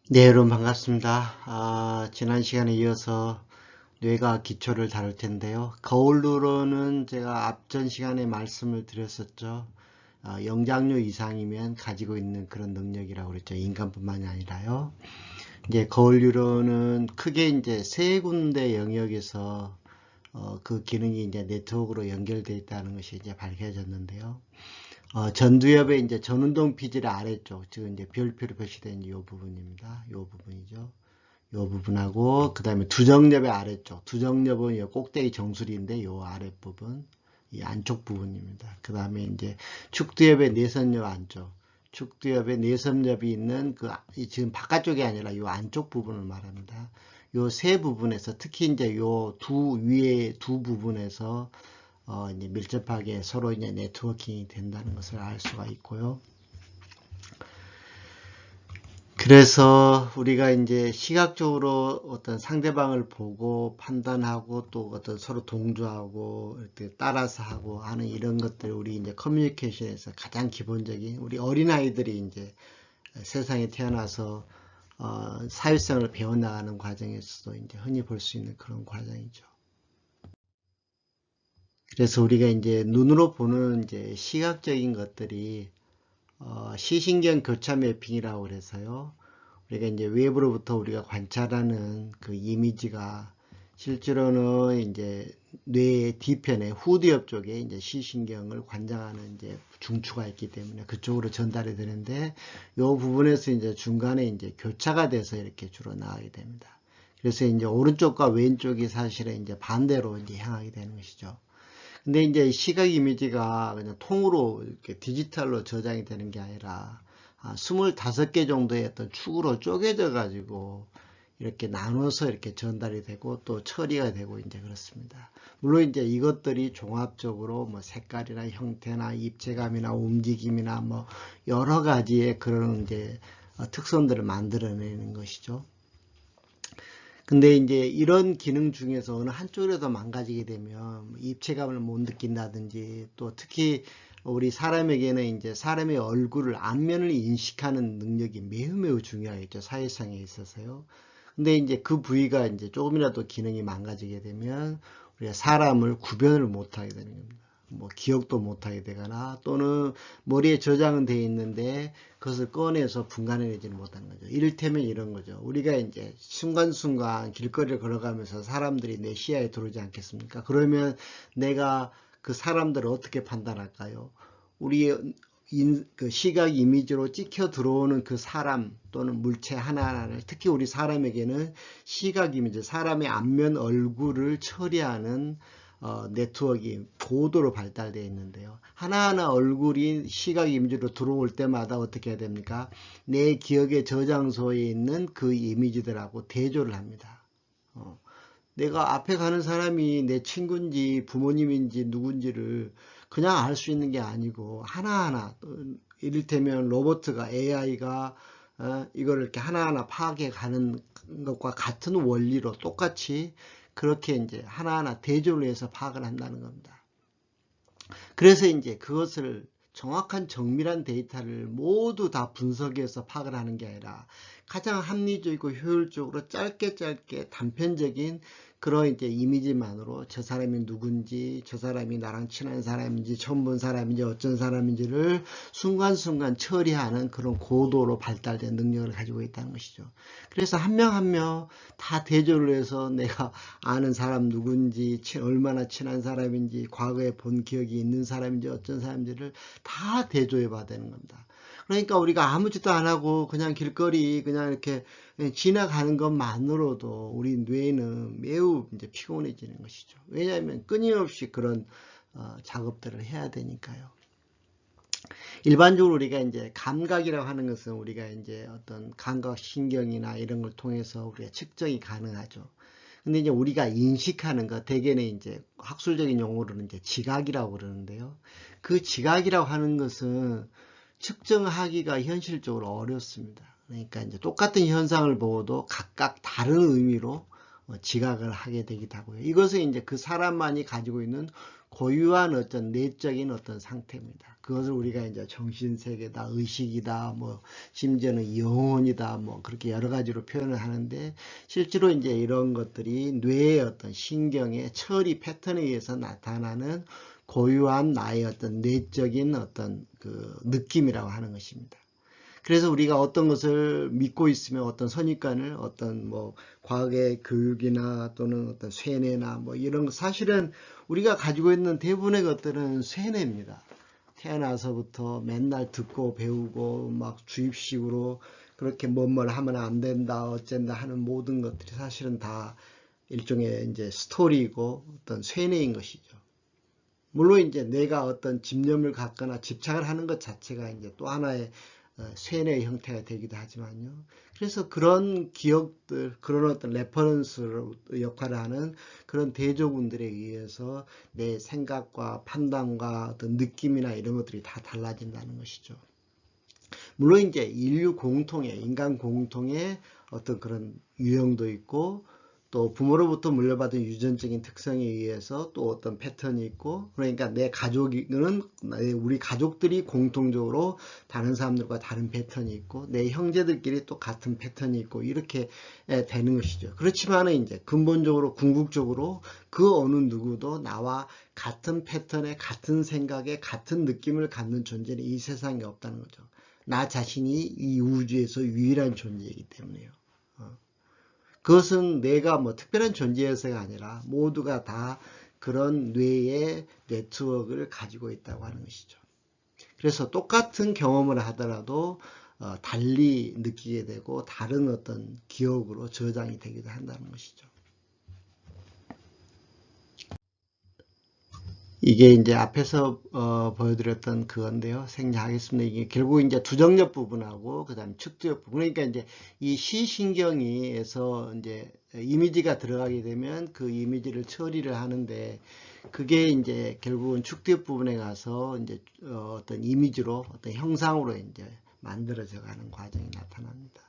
네, 여러분 반갑습니다. 지난 시간에 이어서 뇌가 기초를 다룰 텐데요. 거울로는 제가 앞전 시간에 말씀을 드렸었죠. 영장류 이상이면 가지고 있는 그런 능력이라고 그랬죠. 인간뿐만이 아니라요. 이제 거울류로는 크게 이제 세 군데 영역에서 그 기능이 이제 네트워크로 연결되어 있다는 것이 이제 밝혀졌는데요. 전두엽의 이제 전운동 피질 아래쪽, 즉 이제 별표로 표시된 이 부분입니다. 이 부분이죠. 이 부분하고 그 다음에 두정엽의 아래쪽, 두정엽은 이 꼭대기 정수리인데 이 아랫부분, 이 안쪽 부분입니다. 그 다음에 이제 축두엽의 내선엽 안쪽, 축두엽의 내선엽이 있는 그 지금 바깥쪽이 아니라 이 안쪽 부분을 말합니다. 이 세 부분에서 특히 이제 이 두 위에 두 부분에서 이제 밀접하게 서로 이제 네트워킹이 된다는 것을 알 수가 있고요. 그래서 우리가 이제 시각적으로 어떤 상대방을 보고 판단하고 또 어떤 서로 동조하고 이렇게 따라서 하고 하는 이런 것들 우리 이제 커뮤니케이션에서 가장 기본적인 우리 어린아이들이 이제 세상에 태어나서 사회성을 배워나가는 과정에서도 이제 흔히 볼 수 있는 그런 과정이죠. 그래서 우리가 이제 눈으로 보는 이제 시각적인 것들이 시신경 교차 매핑이라고 그래서요. 우리가 이제 외부로부터 우리가 관찰하는 그 이미지가 실제로는 이제 뇌의 뒤편에 후두엽 쪽에 이제 시신경을 관장하는 이제 중추가 있기 때문에 그쪽으로 전달이 되는데 이 부분에서 이제 중간에 이제 교차가 돼서 이렇게 주로 나가게 됩니다. 그래서 이제 오른쪽과 왼쪽이 사실은 이제 반대로 이제 향하게 되는 것이죠. 근데 이제 시각 이미지가 그냥 통으로 이렇게 디지털로 저장이 되는 게 아니라 25개 정도의 어떤 축으로 쪼개져 가지고 이렇게 나눠서 이렇게 전달이 되고 또 처리가 되고 이제 그렇습니다. 물론 이제 이것들이 종합적으로 뭐 색깔이나 형태나 입체감이나 움직임이나 뭐 여러 가지의 그런 이제 특성들을 만들어내는 것이죠. 근데 이제 이런 기능 중에서 어느 한쪽이라도 망가지게 되면 입체감을 못 느낀다든지 또 특히 우리 사람에게는 이제 사람의 얼굴을 안면을 인식하는 능력이 매우 매우 중요하겠죠. 사회성에 있어서요. 근데 이제 그 부위가 이제 조금이라도 기능이 망가지게 되면 우리가 사람을 구별을 못 하게 되는 겁니다. 뭐 기억도 못 하게 되거나 또는 머리에 저장은 돼 있는데 그것을 꺼내서 분간해내지는 못하는 거죠. 이를테면 이런 거죠. 우리가 이제 순간순간 길거리를 걸어가면서 사람들이 내 시야에 들어오지 않겠습니까? 그러면 내가 그 사람들을 어떻게 판단할까요? 우리의 그 시각 이미지로 찍혀 들어오는 그 사람 또는 물체 하나하나를 특히 우리 사람에게는 시각 이미지, 사람의 안면 얼굴을 처리하는 네트워크가 고도로 발달되어 있는데요. 하나하나 얼굴이 시각 이미지로 들어올 때마다 어떻게 해야 됩니까? 내 기억의 저장소에 있는 그 이미지들하고 대조를 합니다. 내가 앞에 가는 사람이 내 친구인지 부모님인지 누군지를 그냥 알 수 있는 게 아니고 하나하나 이를테면 로버트가 AI가 이걸 이렇게 하나하나 파악해 가는 것과 같은 원리로 똑같이 그렇게 이제 하나하나 대조를 해서 파악을 한다는 겁니다. 그래서 이제 그것을 정확한 정밀한 데이터를 모두 다 분석해서 파악을 하는 게 아니라 가장 합리적이고 효율적으로 짧게 단편적인 그런 이제 이미지만으로 저 사람이 누군지, 저 사람이 나랑 친한 사람인지, 처음 본 사람인지, 어쩐 사람인지를 순간순간 처리하는 그런 고도로 발달된 능력을 가지고 있다는 것이죠. 그래서 한 명 한 명 다 대조를 해서 내가 아는 사람 누군지, 얼마나 친한 사람인지, 과거에 본 기억이 있는 사람인지, 어쩐 사람인지를 다 대조해 봐야 되는 겁니다. 그러니까 우리가 아무 짓도 안 하고 그냥 길거리 그냥 이렇게 지나가는 것만으로도 우리 뇌는 매우 이제 피곤해지는 것이죠. 왜냐하면 끊임없이 그런 작업들을 해야 되니까요. 일반적으로 우리가 이제 감각이라고 하는 것은 우리가 이제 어떤 감각 신경이나 이런 걸 통해서 우리가 측정이 가능하죠. 근데 이제 우리가 인식하는 것, 대개는 이제 학술적인 용어로는 이제 지각이라고 그러는데요. 그 지각이라고 하는 것은 측정하기가 현실적으로 어렵습니다. 그러니까 이제 똑같은 현상을 보고도 각각 다른 의미로 지각을 하게 되기도 하고요. 이것은 이제 그 사람만이 가지고 있는 고유한 어떤 내적인 어떤 상태입니다. 그것을 우리가 이제 정신세계다, 의식이다, 뭐 심지어는 영혼이다, 뭐 그렇게 여러 가지로 표현을 하는데, 실제로 이제 이런 것들이 뇌의 어떤 신경의 처리 패턴에 의해서 나타나는 고유한 나의 어떤 내적인 어떤 그 느낌이라고 하는 것입니다. 그래서 우리가 어떤 것을 믿고 있으면 어떤 선입관을 어떤 뭐 과거의 교육이나 또는 어떤 쇠뇌나 뭐 이런 거, 사실은 우리가 가지고 있는 대부분의 것들은 쇠뇌입니다. 태어나서부터 맨날 듣고 배우고 막 주입식으로 그렇게 뭐뭘 하면 안 된다 어쩐다 하는 모든 것들이 사실은 다 일종의 이제 스토리이고 어떤 쇠뇌인 것이죠. 물론 이제 내가 어떤 집념을 갖거나 집착을 하는 것 자체가 이제 또 하나의 쇠뇌의 형태가 되기도 하지만요. 그래서 그런 기억들, 그런 어떤 레퍼런스 역할을 하는 그런 대조군들에 의해서 내 생각과 판단과 어떤 느낌이나 이런 것들이 다 달라진다는 것이죠. 물론 이제 인류 공통의, 인간 공통의 어떤 그런 유형도 있고, 또 부모로부터 물려받은 유전적인 특성에 의해서 또 어떤 패턴이 있고, 그러니까 내 가족은 우리 가족들이 공통적으로 다른 사람들과 다른 패턴이 있고, 내 형제들끼리 또 같은 패턴이 있고, 이렇게 되는 것이죠. 그렇지만은 이제 근본적으로 궁극적으로 그 어느 누구도 나와 같은 패턴에 같은 생각에 같은 느낌을 갖는 존재는 이 세상에 없다는 거죠. 나 자신이 이 우주에서 유일한 존재이기 때문에요. 그것은 내가 뭐 특별한 존재여서가 아니라 모두가 다 그런 뇌의 네트워크를 가지고 있다고 하는 것이죠. 그래서 똑같은 경험을 하더라도 달리 느끼게 되고 다른 어떤 기억으로 저장이 되기도 한다는 것이죠. 이게 이제 앞에서 보여드렸던 그건데요. 생략하겠습니다. 이게 결국 이제 두정엽 부분하고 그다음 측두엽 부분. 그러니까 이제 이 시신경에서 이제 이미지가 들어가게 되면 그 이미지를 처리를 하는데, 그게 이제 결국은 측두엽 부분에 가서 이제 어떤 이미지로 어떤 형상으로 이제 만들어져 가는 과정이 나타납니다.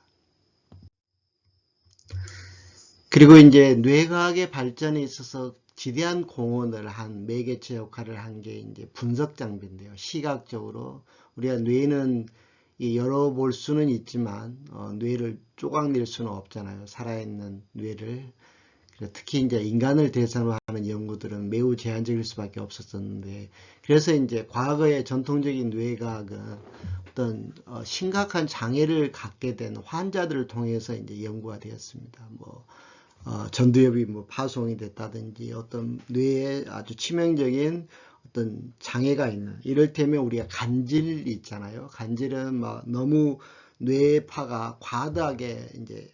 그리고 이제 뇌과학의 발전에 있어서 지대한 공헌을 한 매개체 역할을 한 게 이제 분석 장비인데요. 시각적으로 우리가 뇌는 열어볼 수는 있지만 뇌를 쪼각낼 수는 없잖아요. 살아있는 뇌를. 특히 이제 인간을 대상으로 하는 연구들은 매우 제한적일 수밖에 없었었는데, 그래서 이제 과거의 전통적인 뇌과학은 어떤 심각한 장애를 갖게 된 환자들을 통해서 이제 연구가 되었습니다. 뭐 전두엽이 뭐 파손이 됐다든지 어떤 뇌에 아주 치명적인 어떤 장애가 있는, 이를테면 우리가 간질이 있잖아요. 간질은 막 너무 뇌파가 과다하게 이제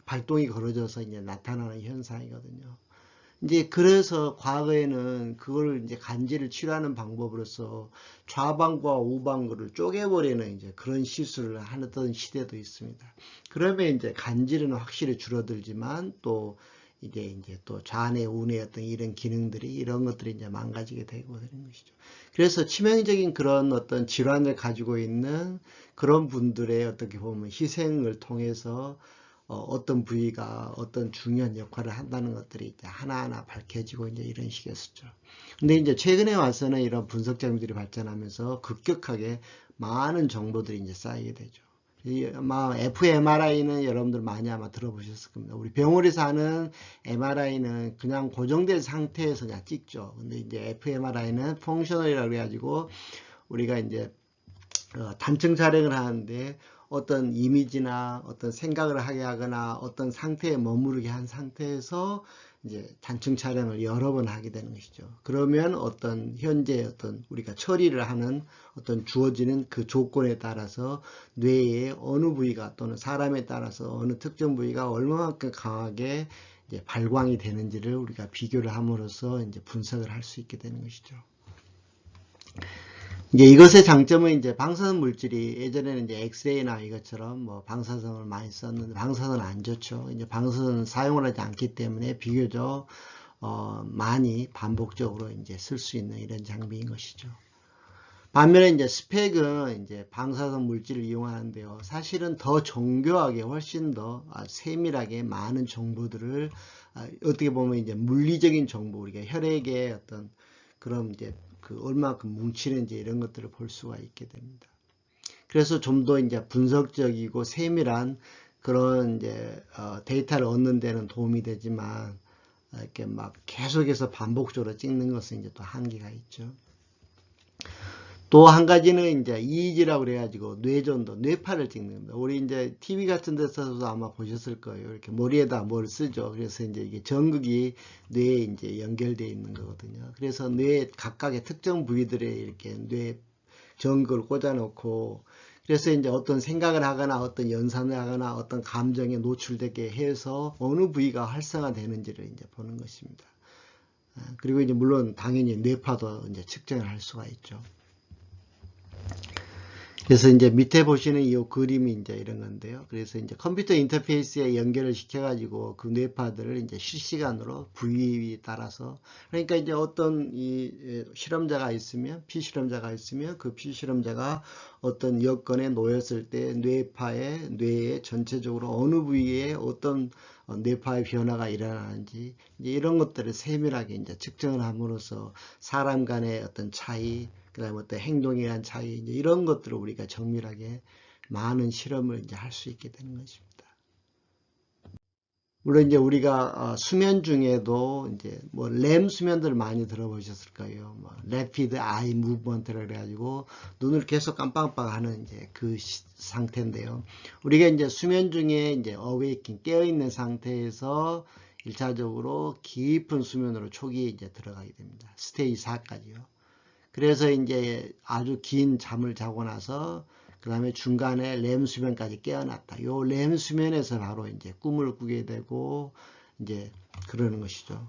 발동이 걸어져서 이제 나타나는 현상이거든요. 이제 그래서 과거에는 그걸 이제 간질을 치료하는 방법으로서 좌방구와 우방구를 쪼개버리는 이제 그런 시술을 하던 시대도 있습니다. 그러면 이제 간질은 확실히 줄어들지만 또 이제 또 좌뇌, 우뇌 어떤 이런 기능들이, 이런 것들이 이제 망가지게 되고 그런 것이죠. 그래서 치명적인 그런 어떤 질환을 가지고 있는 그런 분들의 어떻게 보면 희생을 통해서 어떤 부위가 어떤 중요한 역할을 한다는 것들이 이제 하나하나 밝혀지고 이제 이런 식이었죠. 근데 이제 최근에 와서는 이런 분석 장비들이 발전하면서 급격하게 많은 정보들이 이제 쌓이게 되죠. 아마 fMRI는 여러분들 많이 아마 들어보셨을 겁니다. 우리 병원에서 하는 MRI는 그냥 고정된 상태에서 그냥 찍죠. 근데 이제 fMRI는 펑셔널이라고 해가지고 우리가 이제 단층 촬영을 하는데 어떤 이미지나 어떤 생각을 하게 하거나 어떤 상태에 머무르게 한 상태에서 이제 단층 촬영을 여러 번 하게 되는 것이죠. 그러면 어떤 현재 어떤 우리가 처리를 하는 어떤 주어지는 그 조건에 따라서 뇌의 어느 부위가 또는 사람에 따라서 어느 특정 부위가 얼마만큼 강하게 이제 발광이 되는지를 우리가 비교를 함으로써 이제 분석을 할 수 있게 되는 것이죠. 이제 이것의 장점은 이제 방사선 물질이 예전에는 이제 엑스레이나 이것처럼 뭐 방사선을 많이 썼는데 방사선은 안 좋죠. 이제 방사선은 사용을 하지 않기 때문에 비교적 많이 반복적으로 이제 쓸 수 있는 이런 장비인 것이죠. 반면에 이제 스펙은 이제 방사성 물질을 이용하는데요. 사실은 더 정교하게 훨씬 더 세밀하게 많은 정보들을 어떻게 보면 이제 물리적인 정보, 우리가 혈액의 어떤 그런 이제 그 얼마큼 뭉치는지 이런 것들을 볼 수가 있게 됩니다. 그래서 좀 더 이제 분석적이고 세밀한 그런 이제 데이터를 얻는 데는 도움이 되지만 이렇게 막 계속해서 반복적으로 찍는 것은 이제 또 한계가 있죠. 또 한 가지는 이제 EEG라고 그래가지고 뇌전도, 뇌파를 찍는 겁니다. 우리 이제 TV 같은 데서도 아마 보셨을 거예요. 이렇게 머리에다 뭘 쓰죠. 그래서 이제 이게 전극이 뇌에 이제 연결되어 있는 거거든요. 그래서 뇌 각각의 특정 부위들에 이렇게 뇌 전극을 꽂아놓고, 그래서 이제 어떤 생각을 하거나 어떤 연산을 하거나 어떤 감정에 노출되게 해서 어느 부위가 활성화되는지를 이제 보는 것입니다. 그리고 이제 물론 당연히 뇌파도 이제 측정을 할 수가 있죠. 그래서 이제 밑에 보시는 이 그림이 이제 이런 건데요. 그래서 이제 컴퓨터 인터페이스에 연결을 시켜가지고 그 뇌파들을 이제 실시간으로 부위에 따라서, 그러니까 이제 어떤 이 실험자가 있으면, 피실험자가 있으면 그 피실험자가 어떤 여건에 놓였을 때 뇌의 전체적으로 어느 부위에 어떤 뇌파의 변화가 일어나는지 이제 이런 것들을 세밀하게 이제 측정을 함으로써 사람 간의 어떤 차이, 그 다음에 어떤 행동에 대한 차이, 이제 이런 것들을 우리가 정밀하게 많은 실험을 이제 할 수 있게 되는 것입니다. 물론 이제 우리가 수면 중에도 이제 뭐 렘 수면들 많이 들어보셨을 거예요. 뭐 Rapid Eye Movement라 그래가지고 눈을 계속 깜빡깜빡하는 이제 그 상태인데요. 우리가 이제 수면 중에 이제 어웨이킹 깨어 있는 상태에서 1차적으로 깊은 수면으로 초기에 이제 들어가게 됩니다. 스테이지 4까지요. 그래서 이제 아주 긴 잠을 자고 나서 그 다음에 중간에 렘 수면까지 깨어났다. 요 렘 수면에서 바로 이제 꿈을 꾸게 되고 이제 그러는 것이죠.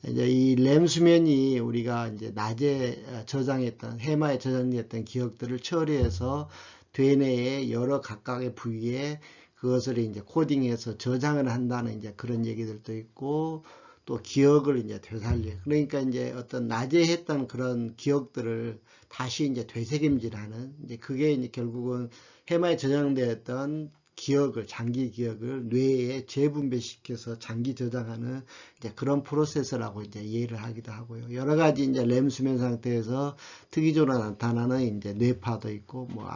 이제 이 렘 수면이 우리가 이제 낮에 저장했던 해마에 저장됐던 기억들을 처리해서 되뇌의 여러 각각의 부위에 그것을 이제 코딩해서 저장을 한다는 이제 그런 얘기들도 있고, 또 기억을 이제 되살려. 그러니까 이제 어떤 낮에 했던 그런 기억들을 다시 이제 되새김질하는, 이제 그게 이제 결국은 해마에 저장되었던 기억을, 장기 기억을 뇌에 재분배시켜서 장기 저장하는 이제 그런 프로세스라고 이제 이해를 하기도 하고요. 여러 가지 이제 렘 수면 상태에서 특이적으로 나타나는 이제 뇌파도 있고, 뭐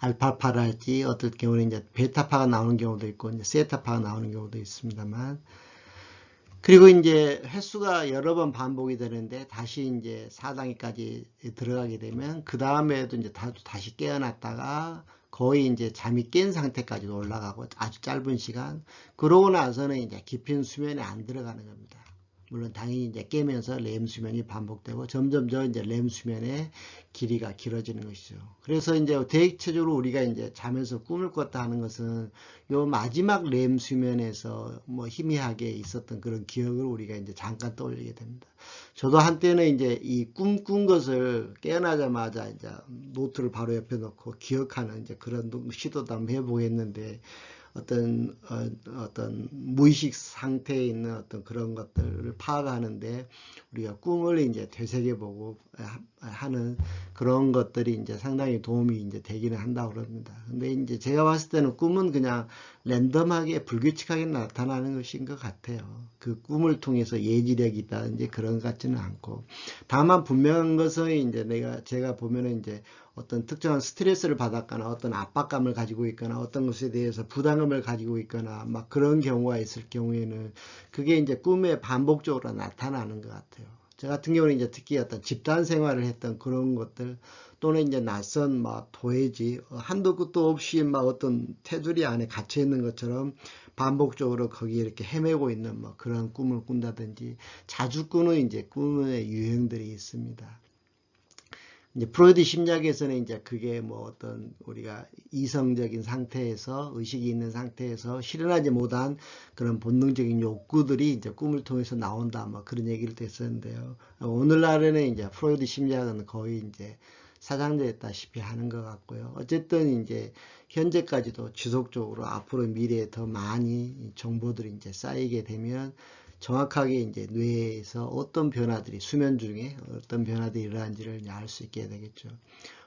알파파랄지 어떨 경우는 이제 베타파가 나오는 경우도 있고, 이제 세타파가 나오는 경우도 있습니다만, 그리고 이제 횟수가 여러 번 반복이 되는데 다시 이제 4단계까지 들어가게 되면 그 다음에도 이제 다시 깨어났다가 거의 이제 잠이 깬 상태까지 올라가고 아주 짧은 시간. 그러고 나서는 이제 깊은 수면에 안 들어가는 겁니다. 물론 당연히 이제 깨면서 렘 수면이 반복되고 점점 이제 렘 수면의 길이가 길어지는 것이죠. 그래서 이제 대체적으로 우리가 이제 잠에서 꿈을 꿨다 하는 것은 요 마지막 렘 수면에서 뭐 희미하게 있었던 그런 기억을 우리가 이제 잠깐 떠올리게 됩니다. 저도 한때는 이제 이 꿈 꾼 것을 깨어나자마자 이제 노트를 바로 옆에 놓고 기억하는 이제 그런 시도도 한번 해보겠는데, 어떤 무의식 상태에 있는 어떤 그런 것들을 파악하는데 우리가 꿈을 이제 되새겨보고 하는 그런 것들이 이제 상당히 도움이 이제 되기는 한다고 그럽니다. 근데 이제 제가 봤을 때는 꿈은 그냥 랜덤하게 불규칙하게 나타나는 것인 것 같아요. 그 꿈을 통해서 예지력이 있다든지 그런 것 같지는 않고, 다만 분명한 것은 이제 제가 보면은 이제 어떤 특정한 스트레스를 받았거나 어떤 압박감을 가지고 있거나 어떤 것에 대해서 부담감을 가지고 있거나 막 그런 경우가 있을 경우에는 그게 이제 꿈에 반복적으로 나타나는 것 같아요. 저 같은 경우는 이제 특히 어떤 집단 생활을 했던 그런 것들, 또는 이제 낯선 막 도해지 한도 끝도 없이 막 어떤 테두리 안에 갇혀 있는 것처럼 반복적으로 거기에 이렇게 헤매고 있는 뭐 그런 꿈을 꾼다든지 자주 꾸는 이제 꿈의 유형들이 있습니다. 이제 프로이드 심리학에서는 이제 그게 뭐 어떤 우리가 이성적인 상태에서 의식이 있는 상태에서 실현하지 못한 그런 본능적인 욕구들이 이제 꿈을 통해서 나온다 뭐 그런 얘기를 했었는데요. 오늘날에는 이제 프로이드 심리학은 거의 이제 사장됐다시피 하는 것 같고요. 어쨌든 이제 현재까지도 지속적으로 앞으로 미래에 더 많이 정보들이 이제 쌓이게 되면 정확하게 이제 뇌에서 어떤 변화들이 수면 중에 어떤 변화들이 일어난지를 알 수 있게 되겠죠.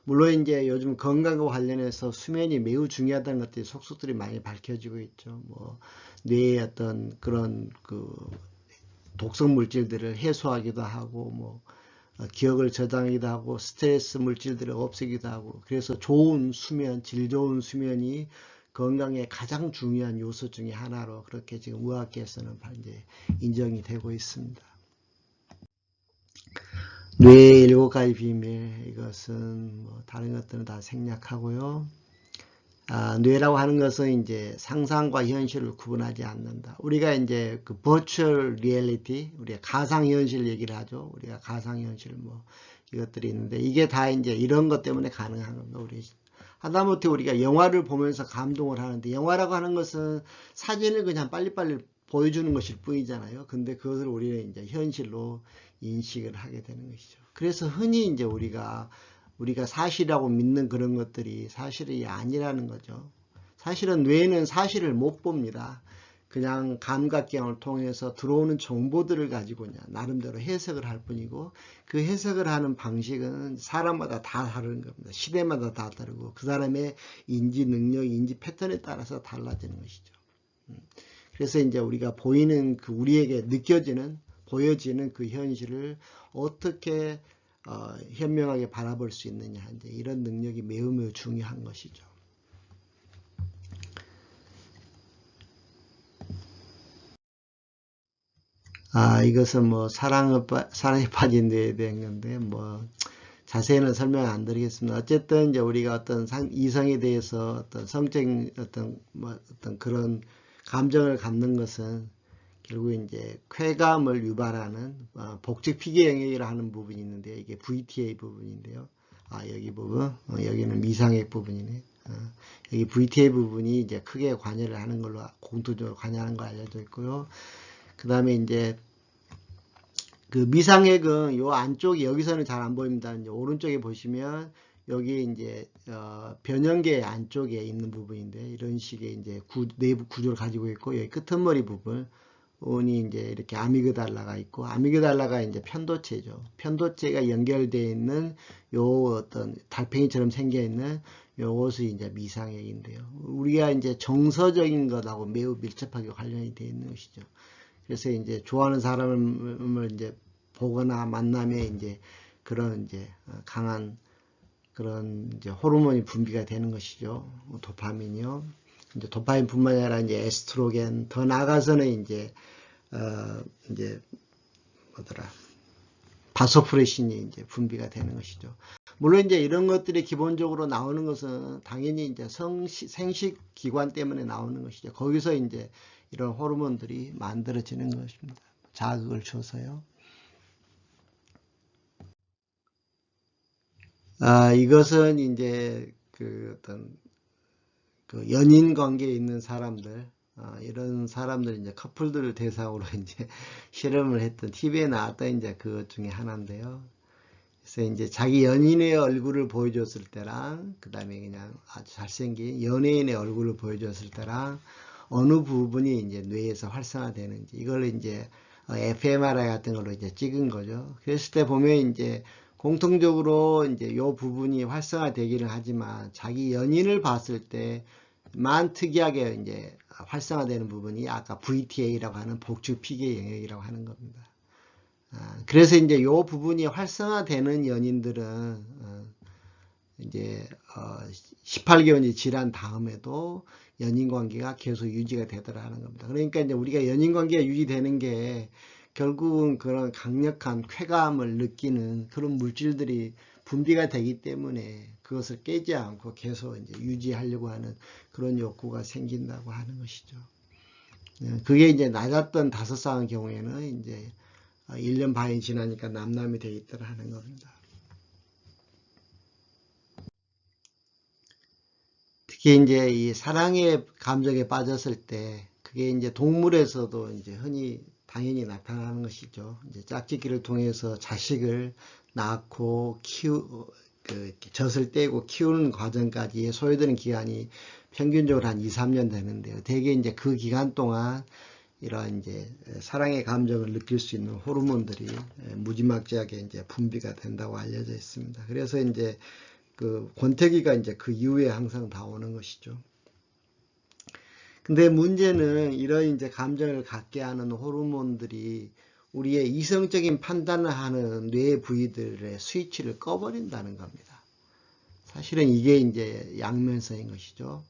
물론 이제 요즘 건강과 관련해서 수면이 매우 중요하다는 것들이 속속들이 많이 밝혀지고 있죠. 뭐 뇌의 어떤 그런 그 독성 물질들을 해소하기도 하고 뭐 기억을 저장하기도 하고 스트레스 물질들을 없애기도 하고 그래서 좋은 수면, 질 좋은 수면이 건강의 가장 중요한 요소 중에 하나로 그렇게 지금 의학계에서는 이제 인정이 되고 있습니다. 뇌의 7가지 비밀, 이것은 뭐 다른 것들은 다 생략하고요. 뇌라고 하는 것은 이제 상상과 현실을 구분하지 않는다. 우리가 이제 그 virtual reality, 우리가 가상현실 얘기를 하죠. 우리가 가상현실 뭐 이것들이 있는데 이게 다 이제 이런 것 때문에 가능한 겁니다. 우리 하다못해 우리가 영화를 보면서 감동을 하는데 영화라고 하는 것은 사진을 그냥 빨리빨리 보여주는 것일 뿐이잖아요. 근데 그것을 우리는 이제 현실로 인식을 하게 되는 것이죠. 그래서 흔히 이제 우리가 사실이라고 믿는 그런 것들이 사실이 아니라는 거죠. 사실은 뇌는 사실을 못 봅니다. 그냥 감각경을 통해서 들어오는 정보들을 가지고 나름대로 해석을 할 뿐이고 그 해석을 하는 방식은 사람마다 다 다른 겁니다. 시대마다 다 다르고 그 사람의 인지 능력, 인지 패턴에 따라서 달라지는 것이죠. 그래서 이제 우리가 보이는 그 우리에게 느껴지는 보여지는 그 현실을 어떻게 현명하게 바라볼 수 있느냐 이제 이런 능력이 매우 중요한 것이죠. 이것은 뭐 사랑에 빠진 뇌에 대한 건데 뭐 자세히는 설명 안 드리겠습니다. 어쨌든 이제 우리가 어떤 이성에 대해서 어떤 성적인 어떤 그런 감정을 갖는 것은 결국 이제 쾌감을 유발하는 복직 피계 영역이라 하는 부분이 있는데 이게 VTA 부분인데요. 여기 부분, 여기는 미상액 부분이네. 여기 VTA 부분이 이제 크게 관여를 하는 걸로 공통적으로 관여하는 거 알려져 있고요. 그 다음에 이제 그 미상액은 요 안쪽에 여기서는 잘 안 보입니다. 이제 오른쪽에 보시면 여기 이제 변형계 안쪽에 있는 부분인데 이런 식의 이제 내부 구조를 가지고 있고 여기 끄트머리 부분이 이제 이렇게 아미그달라가 있고 아미그달라가 이제 편도체죠. 편도체가 연결되어 있는 요 어떤 달팽이처럼 생겨 있는 요것이 이제 미상액인데요. 우리가 이제 정서적인 것하고 매우 밀접하게 관련이 되어 있는 것이죠. 그래서 이제 좋아하는 사람을 이제 보거나 만나면 이제 그런 이제 강한 그런 이제 호르몬이 분비가 되는 것이죠. 도파민이요. 이제 도파민뿐만 아니라 이제 에스트로겐 더 나아가서는 이제 뭐더라 바소프레신이 이제 분비가 되는 것이죠. 물론 이제 이런 것들이 기본적으로 나오는 것은 당연히 이제 생식 기관 때문에 나오는 것이죠. 거기서 이제 이런 호르몬들이 만들어지는 것입니다. 자극을 줘서요. 이것은 이제 그 어떤 그 연인 관계에 있는 사람들, 이런 사람들 이제 커플들을 대상으로 이제 실험을 했던 TV에 나왔던 이제 그것 중에 하나인데요. 그래서 이제 자기 연인의 얼굴을 보여줬을 때랑 그 다음에 그냥 아주 잘생긴 연예인의 얼굴을 보여줬을 때랑 어느 부분이 이제 뇌에서 활성화되는지 이걸 이제 fMRI 같은 걸로 이제 찍은 거죠. 그랬을 때 보면 이제 공통적으로 이제 요 부분이 활성화되기는 하지만 자기 연인을 봤을 때만 특이하게 이제 활성화되는 부분이 아까 VTA라고 하는 복축 피계 영역이라고 하는 겁니다. 그래서 이제 요 부분이 활성화되는 연인들은 이제 18개월이 지난 다음에도 연인 관계가 계속 유지가 되더라는 겁니다. 그러니까 이제 우리가 연인 관계가 유지되는 게 결국은 그런 강력한 쾌감을 느끼는 그런 물질들이 분비가 되기 때문에 그것을 깨지 않고 계속 이제 유지하려고 하는 그런 욕구가 생긴다고 하는 것이죠. 그게 이제 낮았던 5살 경우에는 이제 1년 반이 지나니까 남남이 되어 있더라 하는 겁니다. 특히 이제 이 사랑의 감정에 빠졌을 때 그게 이제 동물에서도 이제 흔히 당연히 나타나는 것이죠. 이제 짝짓기를 통해서 자식을 낳고 젖을 떼고 키우는 과정까지 소요되는 기간이 평균적으로 한 2, 3년 되는데요. 대개 이제 그 기간 동안 이러한 이제 사랑의 감정을 느낄 수 있는 호르몬들이 무지막지하게 이제 분비가 된다고 알려져 있습니다. 그래서 이제 그 권태기가 이제 그 이후에 항상 다 오는 것이죠. 근데 문제는 이런 이제 감정을 갖게 하는 호르몬들이 우리의 이성적인 판단을 하는 뇌 부위들의 스위치를 꺼버린다는 겁니다. 사실은 이게 이제 양면성인 것이죠.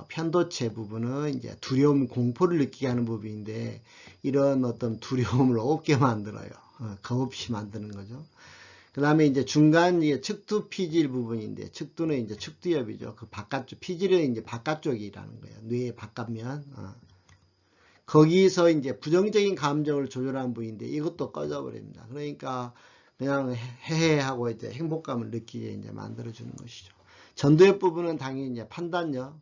편도체 부분은 이제 두려움, 공포를 느끼게 하는 부분인데 이런 어떤 두려움을 없게 만들어요. 겁 없이 만드는 거죠. 그 다음에 이제 중간 이게 측두 피질 부분인데 측두는 이제 측두엽이죠. 그 바깥쪽 피질은 이제 바깥쪽이라는 거예요. 뇌의 바깥면. 거기서 이제 부정적인 감정을 조절하는 부위인데 이것도 꺼져버립니다. 그러니까 그냥 해해하고 이제 행복감을 느끼게 이제 만들어주는 것이죠. 전두엽 부분은 당연히 이제 판단력.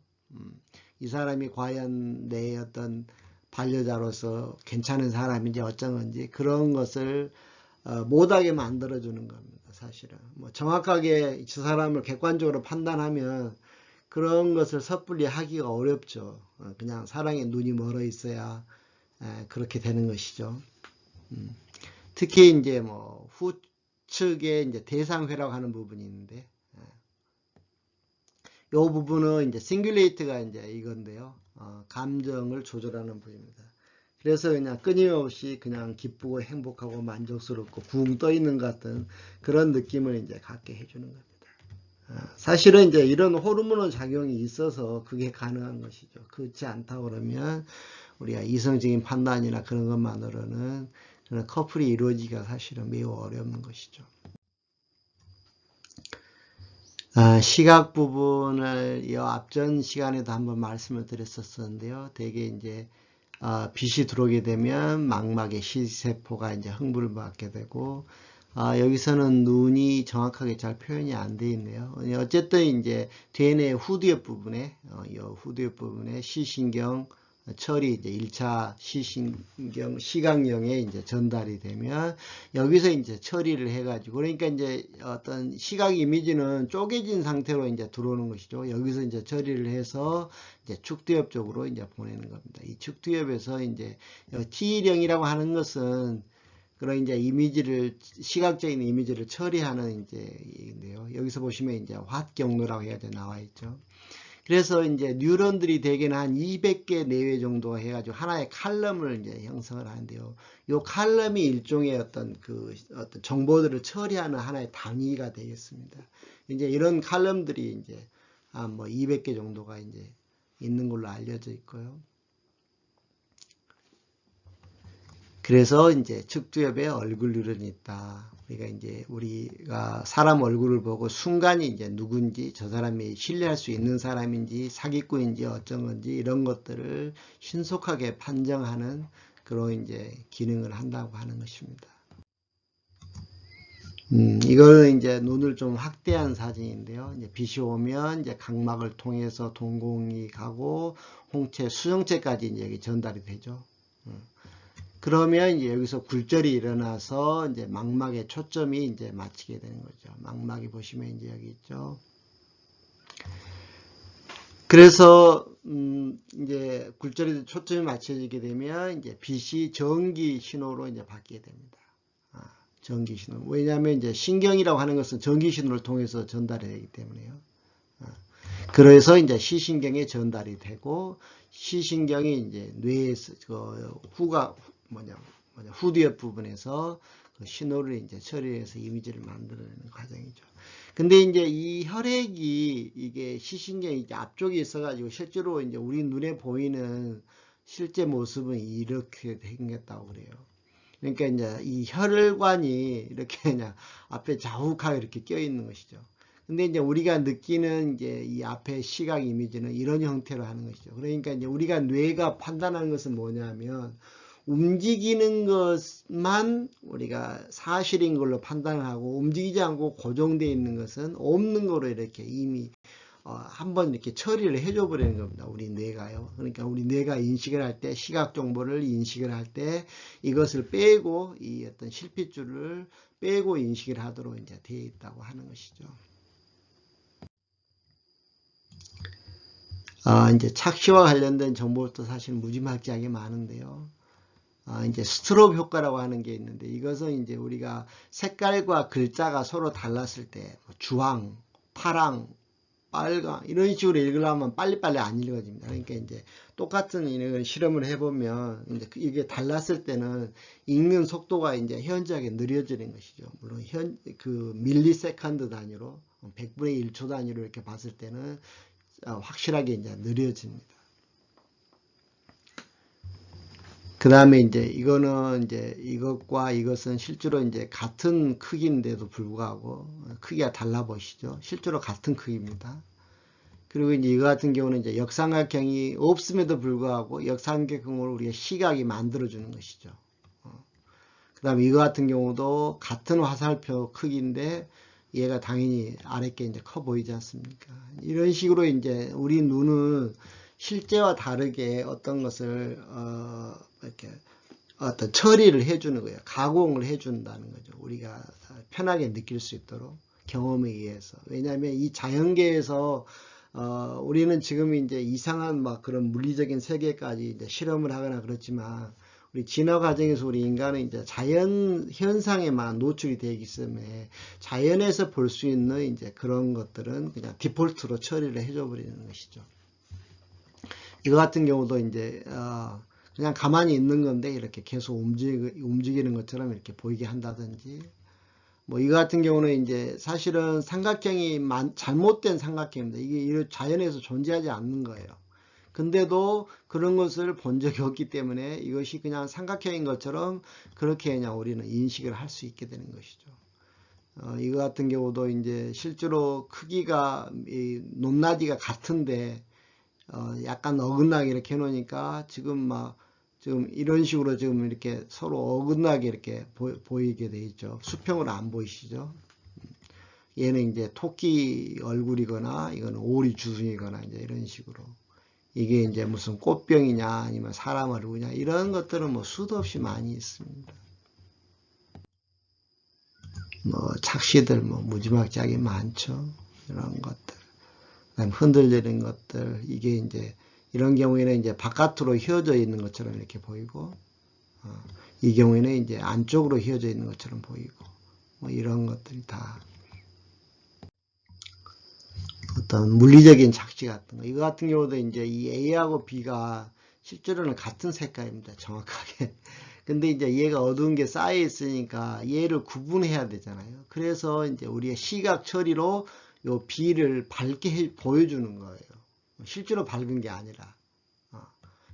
이 사람이 과연 내 어떤 반려자로서 괜찮은 사람인지 어쩐 건지 그런 것을 못하게 만들어주는 겁니다. 사실은 뭐 정확하게 저 사람을 객관적으로 판단하면 그런 것을 섣불리 하기가 어렵죠. 그냥 사랑에 눈이 멀어 있어야 그렇게 되는 것이죠. 특히 이제 뭐 후측에 이제 대상회라고 하는 부분이 있는데 이 부분은 이제 싱귤레이트가 이제 이건데요. 감정을 조절하는 부분입니다. 그래서 그냥 끊임없이 그냥 기쁘고 행복하고 만족스럽고 붕 떠 있는 것 같은 그런 느낌을 이제 갖게 해주는 겁니다. 사실은 이제 이런 호르몬 작용이 있어서 그게 가능한 것이죠. 그렇지 않다 그러면 우리가 이성적인 판단이나 그런 것만으로는 그런 커플이 이루어지기가 사실은 매우 어려운 것이죠. 시각 부분을 이 앞전 시간에도 한번 말씀을 드렸었는데요. 대개 이제 빛이 들어오게 되면 망막의 시세포가 이제 흥분을 받게 되고 여기서는 눈이 정확하게 잘 표현이 안 되어 있네요. 어쨌든 이제 DNA 후두엽 부분에 이 후두엽 부분에 시신경 처리 이제 1차 시신경 시각령에 이제 전달이 되면 여기서 이제 처리를 해가지고 그러니까 이제 어떤 시각 이미지는 쪼개진 상태로 이제 들어오는 것이죠. 여기서 이제 처리를 해서 이제 축두엽 쪽으로 이제 보내는 겁니다. 이 축두엽에서 이제 T령이라고 하는 것은 그런 이제 이미지를 시각적인 이미지를 처리하는 이제인데요. 여기서 보시면 이제 화경로라고 해야 나와 있죠. 그래서 이제 뉴런들이 대개는 한 200개 내외 정도가 해가지고 하나의 칼럼을 이제 형성을 하는데요. 이 칼럼이 일종의 어떤 어떤 정보들을 처리하는 하나의 단위가 되겠습니다. 이제 이런 칼럼들이 이제 한 뭐 200개 정도가 이제 있는 걸로 알려져 있고요. 그래서 이제 측두엽에 얼굴 뉴런이 있다. 우리가 사람 얼굴을 보고 순간이 이제 누군지 저 사람이 신뢰할 수 있는 사람인지 사기꾼인지 어쩐 건지 이런 것들을 신속하게 판정하는 그런 이제 기능을 한다고 하는 것입니다. 이거는 이제 눈을 좀 확대한 사진인데요. 이제 빛이 오면 이제 각막을 통해서 동공이 가고 홍채, 수정체까지 이제 여기 전달이 되죠. 그러면 이제 여기서 굴절이 일어나서 이제 망막의 초점이 이제 맞추게 되는 거죠. 망막이 보시면 이제 여기 있죠. 그래서 이제 굴절이 초점이 맞춰지게 되면 이제 빛이 전기 신호로 이제 바뀌게 됩니다. 전기 신호. 왜냐하면 이제 신경이라고 하는 것은 전기 신호를 통해서 전달이 되기 때문에요. 그래서 이제 시신경에 전달이 되고 시신경이 이제 뇌에서 후두엽 부분에서 그 신호를 이제 처리해서 이미지를 만들어내는 과정이죠. 근데 이제 이 혈액이 이게 시신경이 이제 앞쪽에 있어가지고 실제로 이제 우리 눈에 보이는 실제 모습은 이렇게 생겼다고 그래요. 그러니까 이제 이 혈관이 이렇게 그냥 앞에 자욱하게 이렇게 껴 있는 것이죠. 근데 이제 우리가 느끼는 이제 이 앞에 시각 이미지는 이런 형태로 하는 것이죠. 그러니까 이제 우리가 뇌가 판단하는 것은 뭐냐면 움직이는 것만 우리가 사실인 걸로 판단을 하고 움직이지 않고 고정되어 있는 것은 없는 거로 이렇게 이미 한번 이렇게 처리를 해줘 버리는 겁니다. 우리 뇌가요. 그러니까 우리 뇌가 인식을 할 때 시각 정보를 인식을 할 때 이것을 빼고 이 어떤 실핏줄을 빼고 인식을 하도록 이제 되어 있다고 하는 것이죠. 이제 착시와 관련된 정보도 사실 무지막지하게 많은데요. 이제 스트롭 효과라고 하는 게 있는데, 이것은 이제 우리가 색깔과 글자가 서로 달랐을 때 주황, 파랑, 빨강 이런 식으로 읽으려면 빨리빨리 안 읽어집니다. 그러니까 이제 똑같은 이런 실험을 해보면 이제 이게 달랐을 때는 읽는 속도가 이제 현저하게 느려지는 것이죠. 물론 그 밀리세컨드 단위로 100분의 1초 단위로 이렇게 봤을 때는 확실하게 이제 느려집니다. 그 다음에 이제 이거는 이제 이것과 이것은 실제로 이제 같은 크기인데도 불구하고 크기가 달라 보이시죠? 실제로 같은 크기입니다. 그리고 이제 이거 같은 경우는 이제 역삼각형이 없음에도 불구하고 역삼각형으로 우리가 시각이 만들어주는 것이죠. 그 다음에 이거 같은 경우도 같은 화살표 크기인데 얘가 당연히 아랫게 이제 커 보이지 않습니까? 이런 식으로 이제 우리 눈은 실제와 다르게 어떤 것을 이렇게 어떤 처리를 해주는 거예요. 가공을 해준다는 거죠. 우리가 편하게 느낄 수 있도록 경험에 의해서. 왜냐하면 이 자연계에서 우리는 지금 이제 이상한 막 그런 물리적인 세계까지 이제 실험을 하거나 그렇지만 우리 진화 과정에서 우리 인간은 이제 자연 현상에만 노출이 되기 때문에 자연에서 볼 수 있는 이제 그런 것들은 그냥 디폴트로 처리를 해줘 버리는 것이죠. 이거 같은 경우도 이제 그냥 가만히 있는 건데 이렇게 계속 움직이는 것처럼 이렇게 보이게 한다든지, 뭐 이거 같은 경우는 이제 사실은 삼각형이 잘못된 삼각형입니다. 이게 자연에서 존재하지 않는 거예요. 근데도 그런 것을 본 적이 없기 때문에 이것이 그냥 삼각형인 것처럼 그렇게 그냥 우리는 인식을 할 수 있게 되는 것이죠. 이거 같은 경우도 이제 실제로 크기가 높낮이가 같은데 약간 어긋나게 이렇게 해놓으니까 지금 이런 식으로 지금 이렇게 서로 어긋나게 이렇게 보이게 돼 있죠. 수평으로 안 보이시죠? 얘는 이제 토끼 얼굴이거나 이거는 오리 주둥이거나 이제 이런 식으로. 이게 이제 무슨 꽃병이냐 아니면 사람 얼굴이냐 이런 것들은 뭐 수도 없이 많이 있습니다. 뭐 착시들 뭐 무지막지하게 많죠. 이런 것들. 그다음 흔들리는 것들, 이게 이제 이런 경우에는 이제 바깥으로 휘어져 있는 것처럼 이렇게 보이고, 이 경우에는 이제 안쪽으로 휘어져 있는 것처럼 보이고, 뭐 이런 것들이 다 어떤 물리적인 착시 같은 거. 이거 같은 경우도 이제 이 A하고 B가 실제로는 같은 색깔입니다. 정확하게. 근데 이제 얘가 어두운 게 쌓여 있으니까 얘를 구분해야 되잖아요. 그래서 이제 우리의 시각 처리로 요 B를 밝게 보여주는 거예요. 실제로 밝은 게 아니라.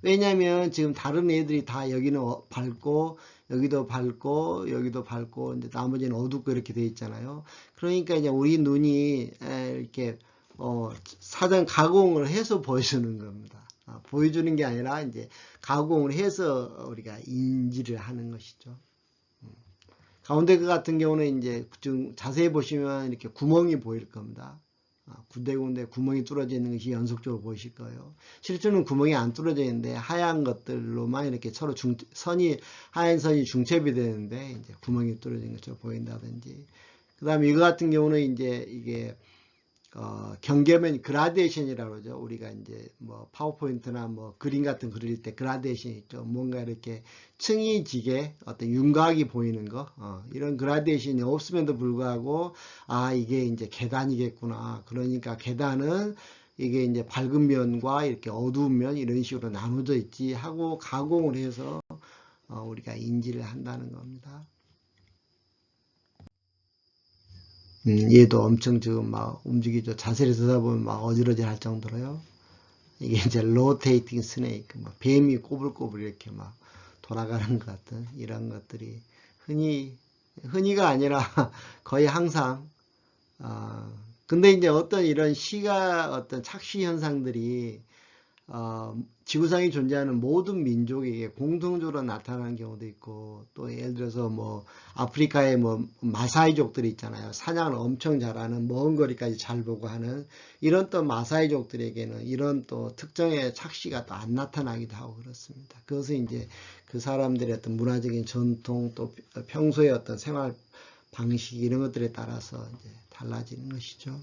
왜냐면 지금 다른 애들이 다 여기는 밝고 여기도 밝고 여기도 밝고 이제 나머지는 어둡고 이렇게 돼 있잖아요. 그러니까 이제 우리 눈이 이렇게 사전 가공을 해서 보여주는 겁니다. 보여주는 게 아니라 이제 가공을 해서 우리가 인지를 하는 것이죠. 가운데 그 같은 경우는 이제 좀 자세히 보시면 이렇게 구멍이 보일 겁니다. 군데군데 구멍이 뚫어져 있는 것이 연속적으로 보이실 거예요. 실제로는 구멍이 안 뚫어져 있는데 하얀 것들로만 이렇게 서로 하얀 선이 중첩이 되는데 이제 구멍이 뚫어진 것처럼 보인다든지. 그 다음에 이거 같은 경우는 이제 이게 경계면 그라데이션이라고 그러죠. 우리가 이제 뭐 파워포인트나 뭐 그림 같은 거 그릴 때 그라데이션 있죠. 뭔가 이렇게 층이 지게 어떤 윤곽이 보이는 거, 이런 그라데이션이 없음에도 불구하고 이게 이제 계단이겠구나. 그러니까 계단은 이게 이제 밝은 면과 이렇게 어두운 면 이런 식으로 나눠져 있지 하고 가공을 해서 우리가 인지를 한다는 겁니다. 얘도 엄청 지금 막 움직이죠. 자세히 들여다보면 막 어지러져 할 정도로요. 이게 이제 로테이팅 스네이크, 뭐 뱀이 꼬불꼬불 이렇게 막 돌아가는 것 같은 이런 것들이 흔히가 아니라 거의 항상, 근데 이제 어떤 이런 어떤 착시 현상들이 지구상에 존재하는 모든 민족에게 공통적으로 나타나는 경우도 있고, 또 예를 들어서 뭐 아프리카의 뭐 마사이족들이 있잖아요. 사냥을 엄청 잘하는, 먼 거리까지 잘 보고 하는 이런 또 마사이족들에게는 이런 또 특정의 착시가 또 안 나타나기도 하고 그렇습니다. 그것은 이제 그 사람들의 어떤 문화적인 전통, 또 평소의 어떤 생활 방식 이런 것들에 따라서 이제 달라지는 것이죠.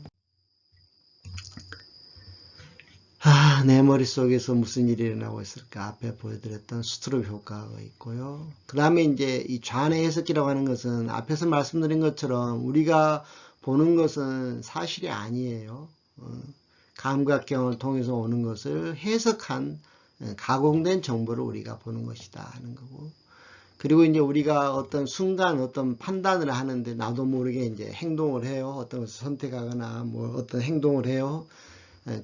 내 머릿속에서 무슨 일이 일어나고 있을까? 앞에 보여드렸던 스트롭 효과가 있고요. 그 다음에 이제 이 좌뇌 해석기라고 하는 것은 앞에서 말씀드린 것처럼 우리가 보는 것은 사실이 아니에요. 감각경을 통해서 오는 것을 해석한 가공된 정보를 우리가 보는 것이다 하는 거고. 그리고 이제 우리가 어떤 순간 어떤 판단을 하는데 나도 모르게 이제 행동을 해요. 어떤 것을 선택하거나 뭐 어떤 행동을 해요.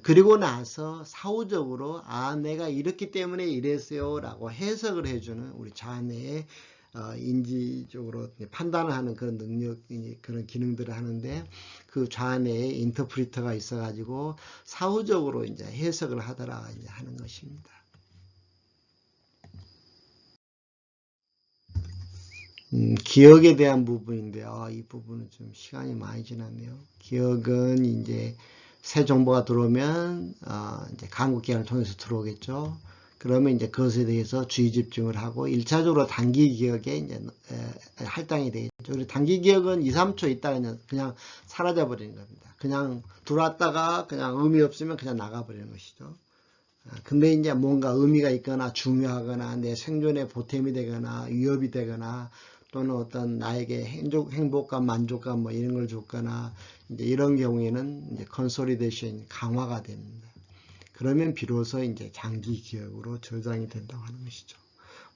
그리고 나서 사후적으로 내가 이렇기 때문에 이랬어요 라고 해석을 해주는 우리 자아내의 인지적으로 판단을 하는 그런 능력, 그런 기능들을 하는데 그 자아내에 인터프리터가 있어가지고 사후적으로 이제 해석을 하더라 이제 하는 것입니다. 기억에 대한 부분인데요. 이 부분은 좀 시간이 많이 지났네요. 기억은 이제 새 정보가 들어오면 이제 감각기관을 통해서 들어오겠죠. 그러면 이제 그것에 대해서 주의 집중을 하고 1차적으로 단기 기억에 이제 할당이 되겠죠. 그리고 단기 기억은 2, 3초 있다가 그냥 사라져 버리는 겁니다. 그냥 들어왔다가 그냥 의미 없으면 그냥 나가 버리는 것이죠. 근데 이제 뭔가 의미가 있거나 중요하거나 내 생존에 보탬이 되거나 위협이 되거나 또는 어떤 나에게 행복감, 만족감 뭐 이런 걸 줬거나 이제 이런 경우에는 이제 컨솔리데이션 강화가 됩니다. 그러면 비로소 이제 장기 기억으로 저장이 된다고 하는 것이죠.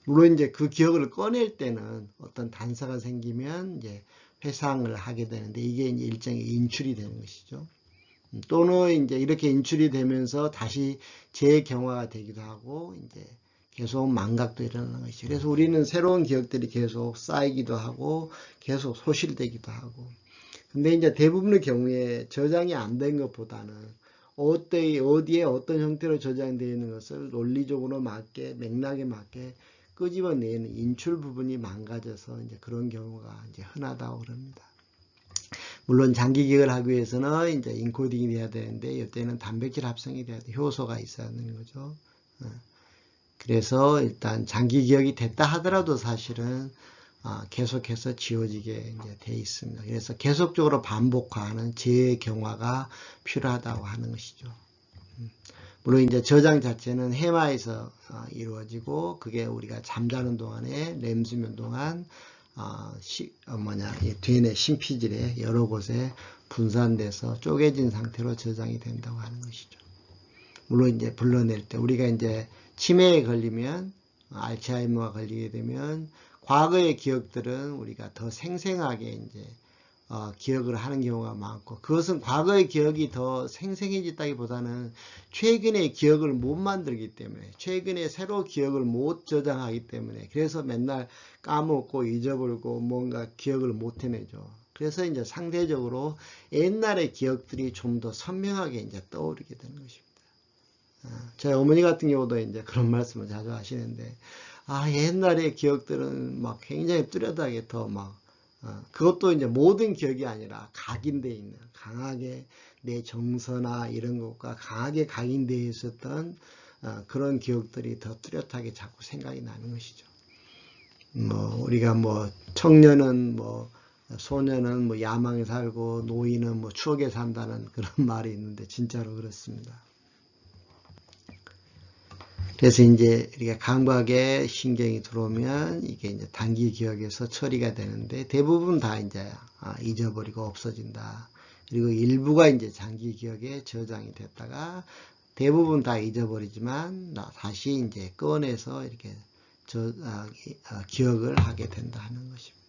물론 이제 그 기억을 꺼낼 때는 어떤 단서가 생기면 이제 회상을 하게 되는데 이게 이제 일종의 인출이 되는 것이죠. 또는 이제 이렇게 인출이 되면서 다시 재경화가 되기도 하고 이제 계속 망각도 일어나는 것이죠. 그래서 우리는 새로운 기억들이 계속 쌓이기도 하고 계속 소실되기도 하고. 근데 이제 대부분의 경우에 저장이 안 된 것보다는 어디에 어떤 형태로 저장되어 있는 것을 논리적으로 맞게 맥락에 맞게 끄집어내는 인출 부분이 망가져서 이제 그런 경우가 이제 흔하다고 그럽니다. 물론 장기 기억을 하기 위해서는 이제 인코딩이 돼야 되는데 이때는 단백질 합성이 돼야 돼. 효소가 있어야 하는 거죠. 그래서 일단 장기 기억이 됐다 하더라도 사실은 계속해서 지워지게 이제 돼 있습니다. 그래서 계속적으로 반복하는 재경화가 필요하다고 하는 것이죠. 물론 이제 저장 자체는 해마에서 이루어지고 그게 우리가 잠자는 동안에 렘 수면 동안 DNA 심피질에 여러 곳에 분산돼서 쪼개진 상태로 저장이 된다고 하는 것이죠. 물론 이제 불러낼 때 우리가 이제 치매에 걸리면 알츠하이머가 걸리게 되면 과거의 기억들은 우리가 더 생생하게 이제 기억을 하는 경우가 많고 그것은 과거의 기억이 더 생생해졌다기보다는 최근의 기억을 못 만들기 때문에 최근에 새로 기억을 못 저장하기 때문에 그래서 맨날 까먹고 잊어버리고 뭔가 기억을 못 해내죠. 그래서 이제 상대적으로 옛날의 기억들이 좀 더 선명하게 이제 떠오르게 되는 것입니다. 저희 어머니 같은 경우도 이제 그런 말씀을 자주 하시는데 옛날의 기억들은 막 굉장히 뚜렷하게 더 막 그것도 이제 모든 기억이 아니라 각인되어 있는 강하게 내 정서나 이런 것과 강하게 각인되어 있었던 그런 기억들이 더 뚜렷하게 자꾸 생각이 나는 것이죠. 우리가 청년은 소년은 야망에 살고 노인은 추억에 산다는 그런 말이 있는데 진짜로 그렇습니다. 그래서 이제 우리가 감각에 신경이 들어오면 이게 이제 단기 기억에서 처리가 되는데 대부분 다 이제 잊어버리고 없어진다. 그리고 일부가 이제 장기 기억에 저장이 됐다가 대부분 다 잊어버리지만 다시 이제 꺼내서 이렇게 기억을 하게 된다 하는 것입니다.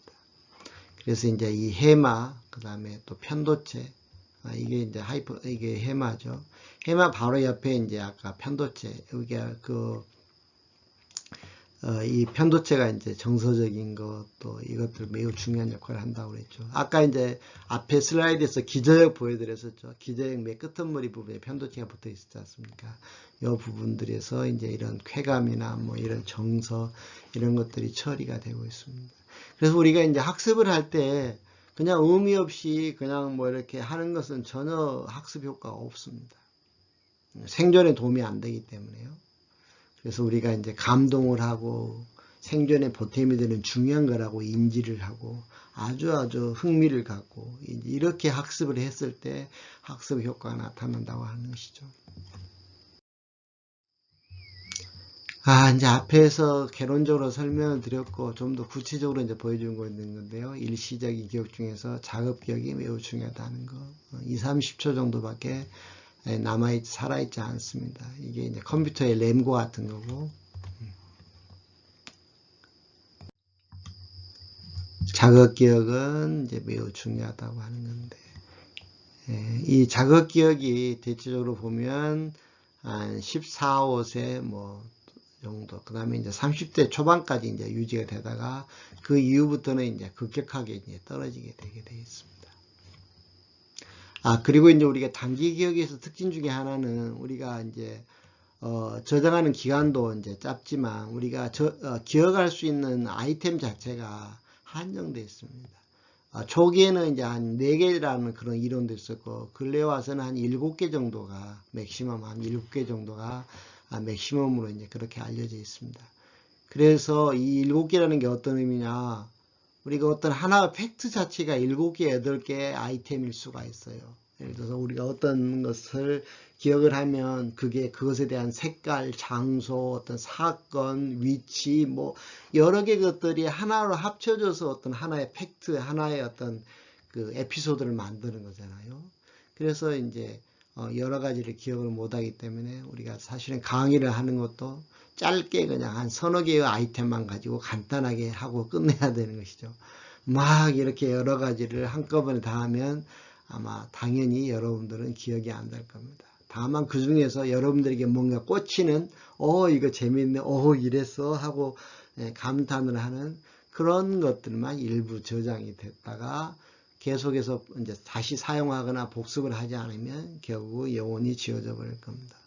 그래서 이제 이 해마, 그 다음에 또 편도체, 이게 이제 이게 해마죠. 해마 바로 옆에 이제 아까 편도체, 여기가 이 편도체가 이제 정서적인 것, 또 이것들 매우 중요한 역할을 한다고 그랬죠. 아까 이제 앞에 슬라이드에서 기저역 보여드렸었죠. 기저역 맨 끄트머리 부분에 편도체가 붙어 있었지 않습니까? 이 부분들에서 이제 이런 쾌감이나 이런 정서, 이런 것들이 처리가 되고 있습니다. 그래서 우리가 이제 학습을 할 때 그냥 의미 없이 그냥 이렇게 하는 것은 전혀 학습 효과가 없습니다. 생존에 도움이 안 되기 때문에요. 그래서 우리가 이제 감동을 하고 생존에 보탬이 되는 중요한 거라고 인지를 하고 아주 흥미를 갖고 이렇게 학습을 했을 때 학습 효과가 나타난다고 하는 것이죠. 이제 앞에서 개론적으로 설명을 드렸고, 좀 더 구체적으로 이제 보여준 거 있는 건데요. 일시적인 기억 중에서 작업 기억이 매우 중요하다는 거. 2, 30초 정도밖에 살아있지 않습니다. 이게 이제 컴퓨터의 램과 같은 거고, 작업 기억은 이제 매우 중요하다고 하는 건데, 이 작업 기억이 대체적으로 보면 한 14, 5세 뭐 정도, 그 다음에 이제 30대 초반까지 이제 유지가 되다가 그 이후부터는 이제 급격하게 이제 떨어지게 되게 되어 있습니다. 그리고 이제 우리가 단기 기억에서 특징 중에 하나는 우리가 이제 저장하는 기간도 이제 짧지만 우리가 기억할 수 있는 아이템 자체가 한정되어 있습니다. 초기에는 이제 한 4개라는 그런 이론도 있었고, 근래 와서는 한 7개 정도가, 맥시멈 한 7개 정도가 맥시멈으로 이제 그렇게 알려져 있습니다. 그래서 이 7개라는 게 어떤 의미냐, 우리가 어떤 하나 팩트 자체가 7개, 8개 아이템일 수가 있어요. 예를 들어서 우리가 어떤 것을 기억을 하면 그것에 대한 색깔, 장소, 어떤 사건, 위치, 뭐 여러 개 것들이 하나로 합쳐져서 어떤 하나의 팩트, 하나의 어떤 그 에피소드를 만드는 거잖아요. 그래서 이제 여러 가지를 기억을 못하기 때문에 우리가 사실은 강의를 하는 것도 짧게 그냥 한 서너 개의 아이템만 가지고 간단하게 하고 끝내야 되는 것이죠. 막 이렇게 여러 가지를 한꺼번에 다 하면 아마 당연히 여러분들은 기억이 안 될 겁니다. 다만 그 중에서 여러분들에게 뭔가 꽂히는 이거 재밌네, 이랬어 하고 감탄을 하는 그런 것들만 일부 저장이 됐다가 계속해서 이제 다시 사용하거나 복습을 하지 않으면 결국 영원히 지워져 버릴 겁니다.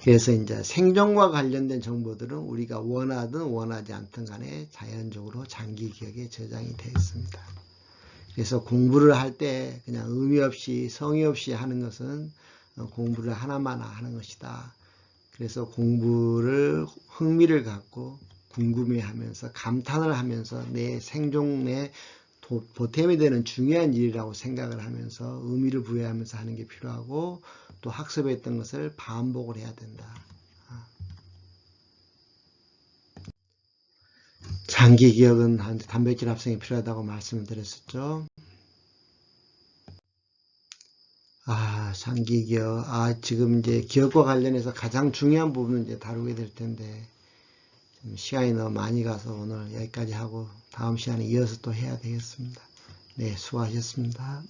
그래서 이제 생존과 관련된 정보들은 우리가 원하든 원하지 않든 간에 자연적으로 장기 기억에 저장이 되어 있습니다. 그래서 공부를 할 때 그냥 의미 없이 성의 없이 하는 것은 공부를 하나만 하는 것이다. 그래서 공부를 흥미를 갖고 궁금해하면서 감탄을 하면서 내 생존에 보탬이 되는 중요한 일이라고 생각을 하면서 의미를 부여하면서 하는 게 필요하고, 또 학습했던 것을 반복을 해야 된다. 장기 기억은 단백질 합성이 필요하다고 말씀을 드렸었죠. 장기 기억. 지금 이제 기억과 관련해서 가장 중요한 부분을 이제 다루게 될 텐데, 시간이 너무 많이 가서 오늘 여기까지 하고 다음 시간에 이어서 또 해야 되겠습니다. 네, 수고하셨습니다.